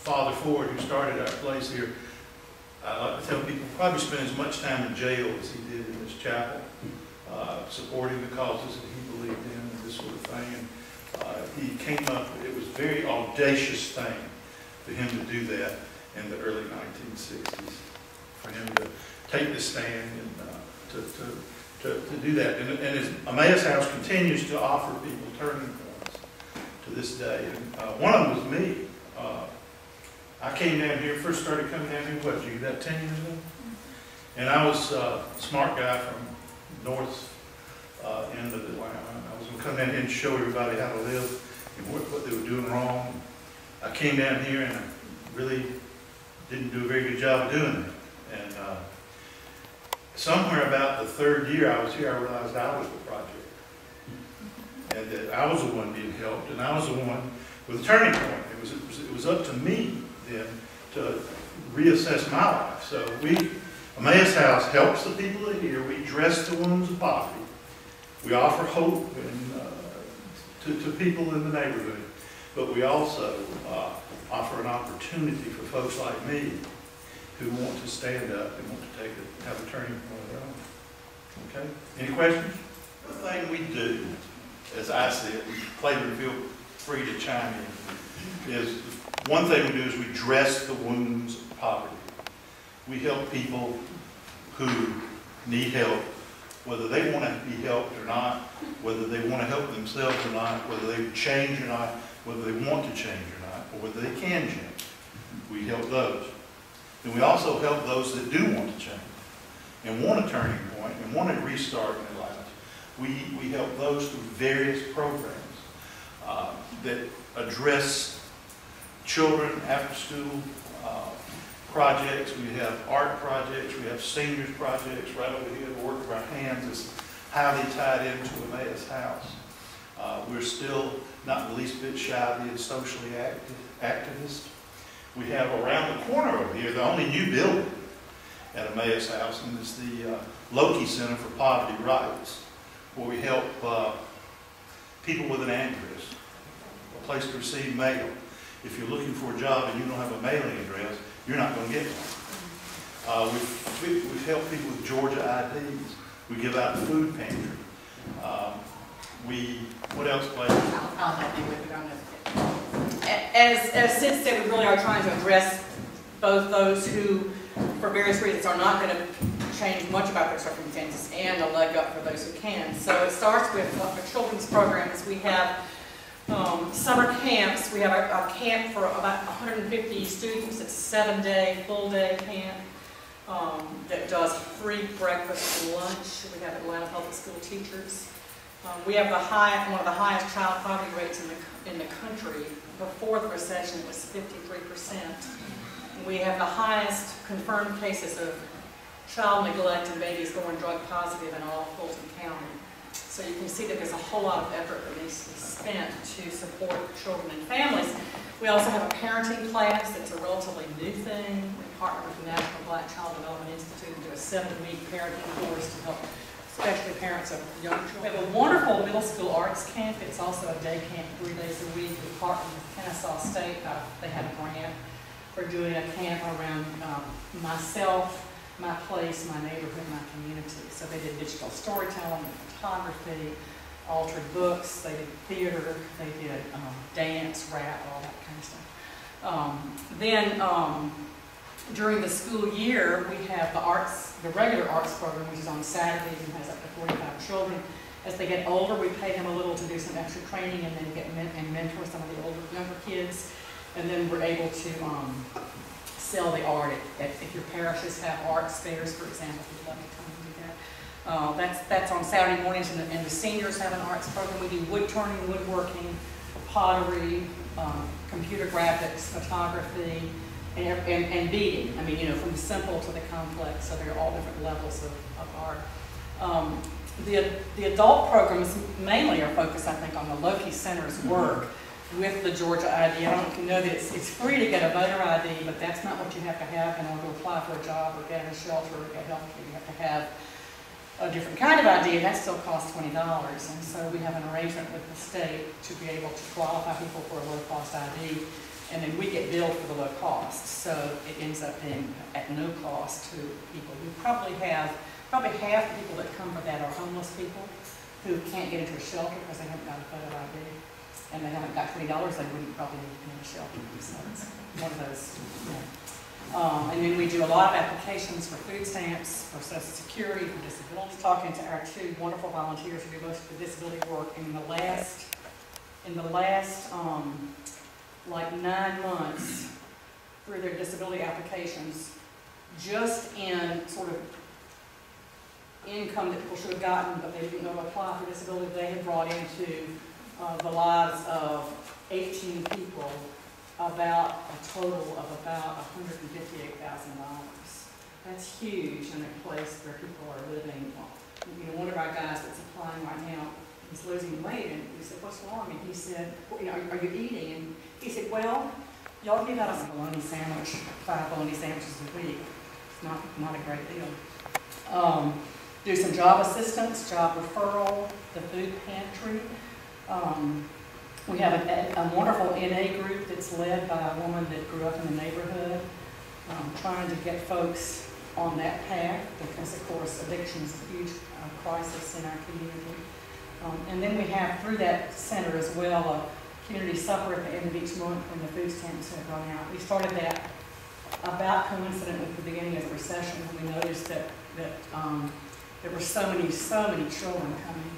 Father Ford, who started our place here, I like to tell people, probably spent as much time in jail as he did in this chapel, supporting the causes that he believed in and this sort of thing. And, he came up, it was a very audacious thing for him to do that in the early 1960s, for him to take the stand and to do that. And his Emmaus House continues to offer people turning points to this day. And one of them was me. I came down here, first started coming down here, what, Judi, about 10 years ago? And I was a smart guy from north end of Atlanta. I was going to come down here and show everybody how to live and what they were doing wrong. I came down here and I really didn't do a very good job of doing it. And somewhere about the third year I was here, I realized I was the project. And that I was the one being helped, and I was the one with a turning point. It was up to me then to reassess my life. So Emmaus House helps the people that are here. We dress the wounds of poverty. We offer hope to people in the neighborhood. But we also offer an opportunity for folks like me who want to stand up and want to have a turning point of their own. Okay? Any questions? The thing we do, as I see it, Claiborne, feel free to chime in, is one thing we do is we dress the wounds of poverty. We help people who need help, whether they want to be helped or not, whether they want to help themselves or not, whether they change or not, whether they want to change or not, or whether they can change. We help those. And we also help those that do want to change and want a turning point and want to restart in their lives. We help those through various programs that address children, after-school projects. We have art projects. We have seniors projects right over here. The work of our hands is highly tied into Emmaus House. We're still not the least bit shy of being socially activist. We have around the corner over here the only new building at Emmaus House, and it's the Oakley Center for Poverty Rights, where we help people with an address, a place to receive mail. If you're looking for a job and you don't have a mailing address, you're not going to get one. We've helped people with Georgia IDs. We give out the food pantry. What else, Clay? I'll help you with it on this. As Sid said, we really are trying to address both those who, for various reasons, are not going to change much about their circumstances and a leg up for those who can. So it starts with our children's programs. We have summer camps. We have a camp for about 150 students. It's a 7-day, full-day camp that does free breakfast and lunch. We have Atlanta Public School teachers. We have one of the highest child poverty rates in the country. Before the recession, it was 53%. We have the highest confirmed cases of child neglect and babies going drug positive in all of Fulton County. So you can see that there's a whole lot of effort that needs to be spent to support children and families. We also have a parenting class that's a relatively new thing. We partner with the National Black Child Development Institute and do a 7-week parenting course to help especially parents of young children. We have a wonderful middle school arts camp. It's also a day camp 3 days a week. We partner with Kennesaw State. They have a grant for doing a camp around myself, my place, my neighborhood, my community. So they did digital storytelling, photography, altered books, they did theater, they did dance, rap, all that kind of stuff. During the school year, we have the regular arts program, which is on Saturdays and has up to 45 children. As they get older, we pay them a little to do some extra training and then get and mentor some of the younger kids. And then we're able to sell the art if your parishes have art fairs, for example, if you'd like to come and do that. That's on Saturday mornings, and the seniors have an arts program. We do wood turning, woodworking, pottery, computer graphics, photography, and beading. I mean, you know, from the simple to the complex, so there are all different levels of art. The adult programs mainly are focused, I think, on the Oakley Center's work with the Georgia ID. I don't know if you know that it's free to get a voter ID, but that's not what you have to have in order to apply for a job or get a shelter or get health care. You have to have a different kind of ID, and that still costs $20. And so we have an arrangement with the state to be able to qualify people for a low-cost ID. And then we get billed for the low cost, so it ends up being at no cost to people. We probably half the people that come for that are homeless people who can't get into a shelter because they haven't got a photo ID, and they haven't got $20, they wouldn't probably be in a shelter. So it's one of those, and then we do a lot of applications for food stamps, for Social Security, for disability. Talking to our two wonderful volunteers who do most of the disability work in the last like 9 months through their disability applications, just in sort of income that people should have gotten, but they didn't know to apply for disability, they had brought into the lives of 18 people about a total of about $158,000. That's huge in a place where people are living. You know, one of our guys that's applying right now, he's losing weight, and we said, "What's wrong?" And he said, well, "You know, are you eating?" And he said, "Well, y'all give out a bologna sandwich, 5 bologna sandwiches a week. It's not a great deal." Do some job assistance, job referral, the food pantry. We have a wonderful NA group that's led by a woman that grew up in the neighborhood, trying to get folks on that path because, of course, addiction is a huge crisis in our community. And then we have, through that center as well, a community supper at the end of each month when the food stamps have run out. We started that about coincident with the beginning of the recession, and we noticed that there were so many children coming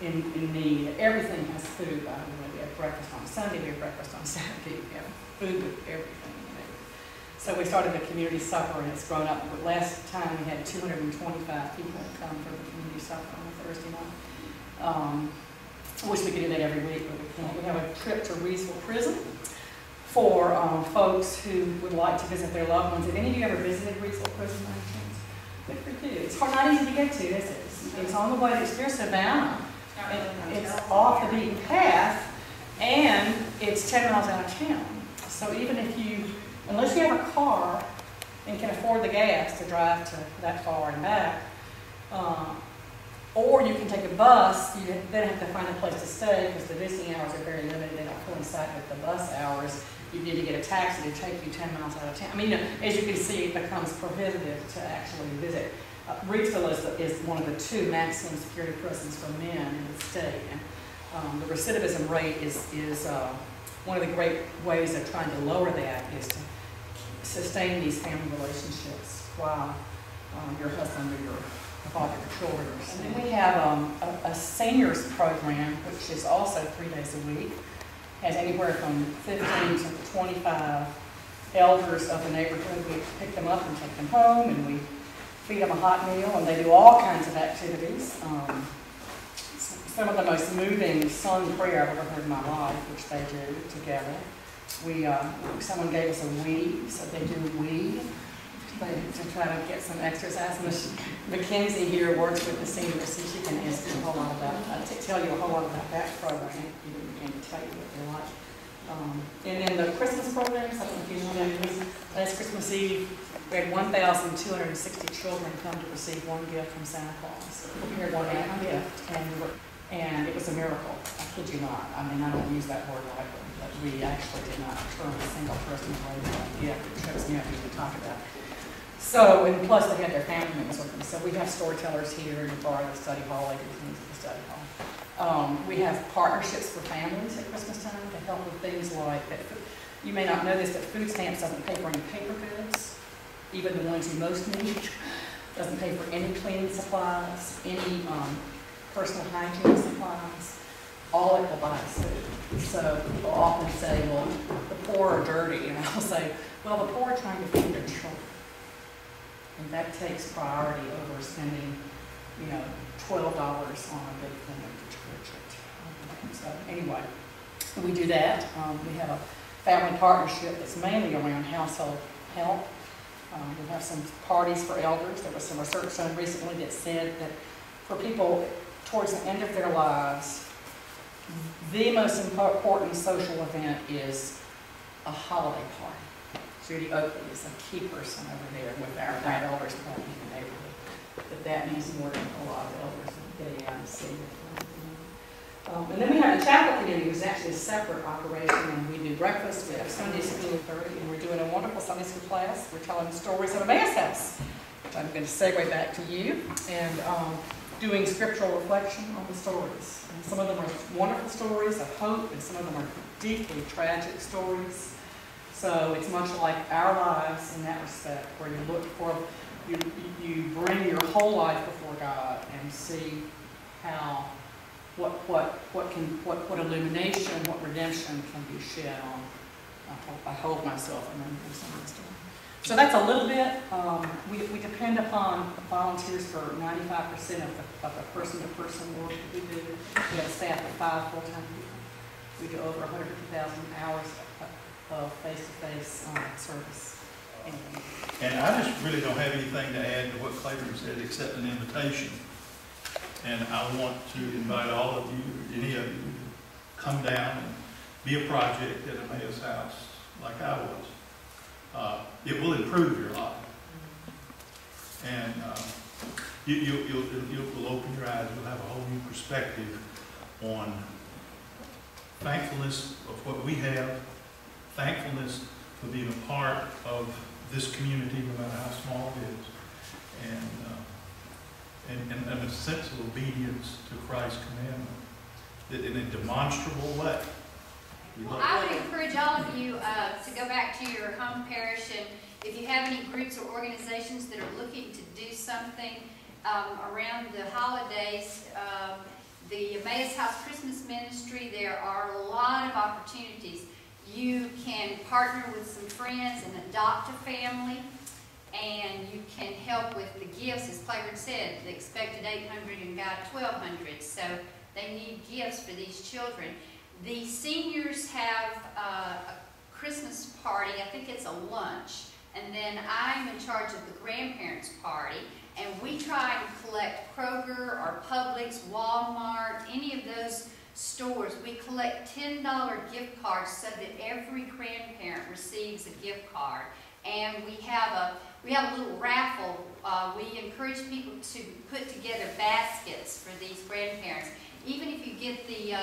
in need. Everything has food, by the way. We have breakfast on Sunday, we have breakfast on Saturday, we have food with everything in it. So we started the community supper, and it's grown up. But last time we had 225 people come for the community supper on a Thursday night. I wish we could do that every week, but we can't. We have a trip to Reesville Prison for folks who would like to visit their loved ones. Have any of you ever visited Reesville Prison by any chance? Good for you. It's not easy to get to, is it? It's on the way to near Savannah. It's off the beaten path, and it's 10 miles out of town. So even if unless you have a car and can afford the gas to drive to that far and back, or you can take a bus, you then have to find a place to stay because the visiting hours are very limited. They don't coincide with the bus hours. You need to get a taxi to take you 10 miles out of town. I mean, as you can see, it becomes prohibitive to actually visit. Reedsville is one of the 2 maximum security prisons for men in the state. And the recidivism rate is one of the great ways of trying to lower that is to sustain these family relationships while your husband or your father or children. And then we have a seniors program, which is also 3 days a week. Has anywhere from 15 to 25 elders of the neighborhood. We pick them up and take them home, and we feed them a hot meal, and they do all kinds of activities. Some of the most moving sung prayer I've ever heard in my life, which they do together. Someone gave us a weed, so they do weed to try to get some exercise. Mackenzie here works with the seniors, so she can ask you a whole lot about, tell you a whole lot about that program and tell you what they're like. And then the Christmas programs, I don't know if you know, last Christmas Eve, we had 1,260 children come to receive one gift from Santa Claus. We prepared one gift, and it was a miracle. I kid you not. I mean, I don't use that word lightly, but we actually did not turn a single person away with that gift. It trips me up to talk about. So, and plus they had their family members with them. So we have storytellers here in the bar, the study hall, they do things at the study hall. We have partnerships for families at Christmas time to help with things like that. You may not know this, but food stamps doesn't pay for any paper goods, even the ones you most need. Doesn't pay for any cleaning supplies, any personal hygiene supplies. All it will buy is food. So people often say, well, the poor are dirty. And I'll say, well, the poor are trying to feed their children. And that takes priority over spending, $12 on a big thing of detergent. So anyway, we do that. We have a family partnership that's mainly around household help. We have some parties for elders. There was some research done recently that said that for people towards the end of their lives, the most important social event is a holiday party. Judi Oakley is a key person over there with our elders party in the neighborhood. That means more than a lot of elders getting out and seeing it. And then we have the chapel community is actually a separate operation, and we do breakfast, we have Sunday school at 30, and we're doing a wonderful Sunday school class. We're telling stories of Emmaus House, which I'm going to segue back to you, and doing scriptural reflection on the stories. And some of them are wonderful stories of hope, and some of them are deeply tragic stories. So it's much like our lives in that respect, where you look for, you bring your whole life before God and see how, what illumination, what redemption can be shed on. I hold myself in some of the story. So that's a little bit. We depend upon volunteers for 95% of the person-to-person work that we do. We have a staff of 5 full-time people. We do over 150,000 hours of face-to-face service. And I just really don't have anything to add to what Claiborne said except an invitation. And I want to invite all of you, any of you, to come down and be a project at Emmaus House like I was. It will improve your life. And you'll open your eyes. You'll have a whole new perspective on thankfulness of what we have, thankfulness for being a part of this community, no matter how small it is, and a sense of obedience to Christ's commandment in a demonstrable way. Well, I would encourage all of you to go back to your home parish, and if you have any groups or organizations that are looking to do something around the holidays, the Emmaus House Christmas Ministry, there are a lot of opportunities. You can partner with some friends and adopt a family, and you can help with the gifts. As Claiborne said, they expected 800 and got 1,200, so they need gifts for these children. The seniors have a Christmas party. I think it's a lunch, and then I'm in charge of the grandparents' party, and we try to collect Kroger or Publix, Walmart, any of those stores. We collect $10 gift cards so that every grandparent receives a gift card, and we have a little raffle. We encourage people to put together baskets for these grandparents. Even if you get the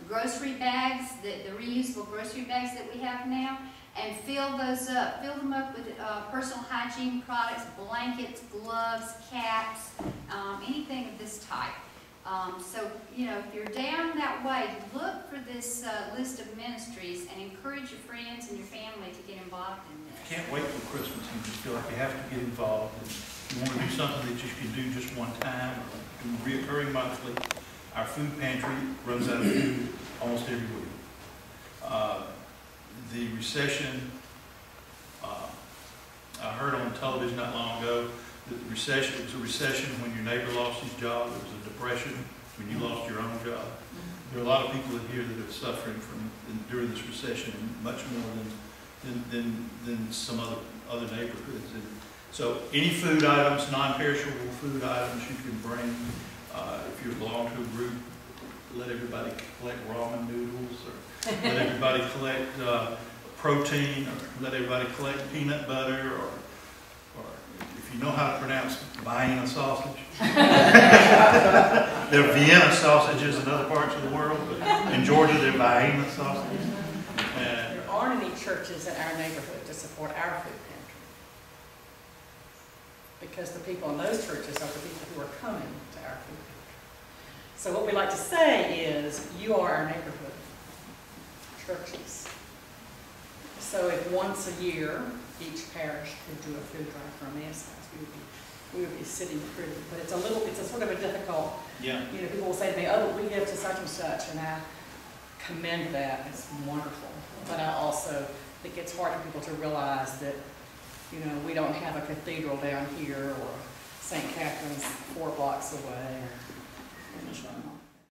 grocery bags, the reusable grocery bags that we have now, and fill those up. Fill them up with personal hygiene products, blankets, gloves, caps, anything of this type. So, you know, if you're down that way, look for this list of ministries and encourage your friends and your family to get involved in this. Can't wait till Christmas. You just feel like you have to get involved. And you want to do something that you can do just one time or do reoccurring monthly. Our food pantry runs out of food almost every week. The recession, I heard on television not long ago that the recession, it was a recession when your neighbor lost his job. It was a depression when you lost your own job. There are a lot of people in here that are suffering during this recession, and much more than some other neighborhoods. And so any food items, non-perishable food items you can bring. If you belong to a group, let everybody collect ramen noodles, or let everybody collect protein, or let everybody collect peanut butter, or if you know how to pronounce Vienna sausage. There are Vienna sausages in other parts of the world, but in Georgia they're Vienna sausages. There aren't any churches in our neighborhood to support our food pantry, because the people in those churches are the people who are coming to our food pantry. So what we like to say is, you are our neighborhood churches. So if once a year each parish could do a food drive for Emmaus House, we would be sitting pretty. But it's a sort of a difficult. Yeah. You know, people will say to me, "Oh, we give to such and such," and I commend that. It's wonderful. But I also think it's hard for people to realize that, you know, we don't have a cathedral down here, or St. Catherine's 4 blocks away, or